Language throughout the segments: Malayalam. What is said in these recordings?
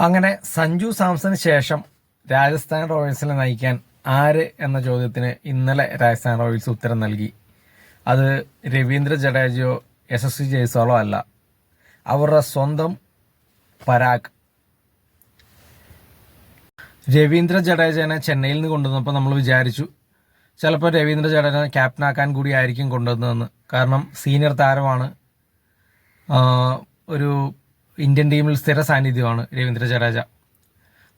അങ്ങനെ സഞ്ജു സാംസന് ശേഷം രാജസ്ഥാൻ റോയൽസിനെ നയിക്കാൻ ആര് എന്ന ചോദ്യത്തിന് ഇന്നലെ രാജസ്ഥാൻ റോയൽസ് ഉത്തരം നൽകി. അത് രവീന്ദ്ര ജഡേജയോ യശസ്വി ജയ്സ്വാളോ അല്ല, അവരുടെ സ്വന്തം പരാഗ്. രവീന്ദ്ര ജഡേജനെ ചെന്നൈയിൽ നിന്ന് കൊണ്ടുവന്നപ്പോൾ നമ്മൾ വിചാരിച്ചു ചിലപ്പോൾ രവീന്ദ്ര ജഡേജനെ ക്യാപ്റ്റനാക്കാൻ കൂടി ആയിരിക്കും കൊണ്ടുവന്നതെന്ന്. കാരണം സീനിയർ താരമാണ്, ഒരു ഇന്ത്യൻ ടീമിൽ സ്ഥിര സാന്നിധ്യമാണ് രവീന്ദ്ര ജഡേജ.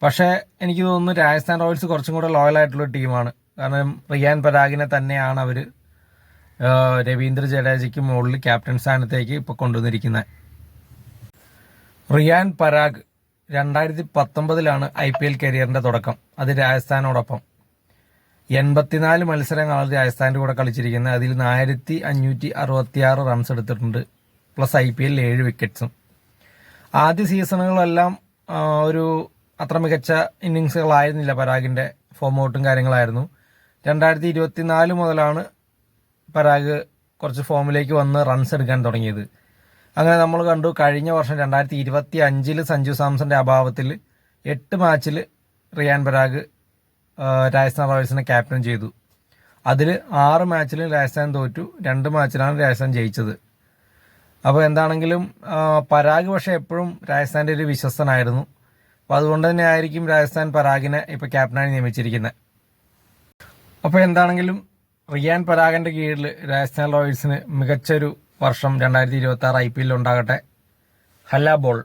പക്ഷേ എനിക്ക് തോന്നുന്നു രാജസ്ഥാൻ റോയൽസ് കുറച്ചും കൂടെ ലോയൽ ആയിട്ടുള്ള ടീമാണ്. കാരണം റിയാൻ പരാഗിനെ തന്നെയാണ് അവർ രവീന്ദ്ര ജഡേജയ്ക്ക് മുകളിൽ ക്യാപ്റ്റൻ സ്ഥാനത്തേക്ക് ഇപ്പോൾ കൊണ്ടുവന്നിരിക്കുന്നത്. റിയാൻ പരാഗ് 2019 IPL കരിയറിന്റെ തുടക്കം. അത് രാജസ്ഥാനോടൊപ്പം 84 മത്സരങ്ങളാണ് രാജസ്ഥാൻ്റെ കൂടെ കളിച്ചിരിക്കുന്നത്. അതിൽ 1566 റൺസ് എടുത്തിട്ടുണ്ട്, പ്ലസ് IPL 7 വിക്കറ്റ്സും. ആദ്യ സീസണുകളെല്ലാം ഒരു അത്ര മികച്ച ഇന്നിങ്സുകളായിരുന്നില്ല. പരാഗിന്റെ ഫോം ഔട്ടും കാര്യങ്ങളായിരുന്നു. 2024 മുതലാണ് പരാഗ് കുറച്ച് ഫോമിലേക്ക് വന്ന് റൺസ് എടുക്കാൻ തുടങ്ങിയത്. അങ്ങനെ നമ്മൾ കണ്ടു കഴിഞ്ഞ വർഷം 2025 സഞ്ജു സാംസന്റെ അഭാവത്തിൽ 8 മാച്ചിൽ റിയാൻ പരാഗ് രാജസ്ഥാൻ റോയൽസിനെ ക്യാപ്റ്റൻ ചെയ്തു. അതിൽ 6 മാച്ചിൽ രാജസ്ഥാൻ തോറ്റു, 2 മാച്ചിലാണ് രാജസ്ഥാൻ ജയിച്ചത്. അപ്പോൾ എന്താണെങ്കിലും പരാഗ് പക്ഷെ എപ്പോഴും രാജസ്ഥാൻ്റെ ഒരു വിശ്വസ്തനായിരുന്നു. അപ്പോൾ അതുകൊണ്ട് തന്നെ ആയിരിക്കും രാജസ്ഥാൻ പരാഗിനെ ഇപ്പോൾ ക്യാപ്റ്റനായി നിയമിച്ചിരിക്കുന്നത്. അപ്പോൾ എന്താണെങ്കിലും റിയാൻ പരാഗിന്റെ കീഴിൽ രാജസ്ഥാൻ റോയൽസിന് മികച്ചൊരു വർഷം 2026 IPL ഉണ്ടാകട്ടെ. ഹല്ല ബോൾ.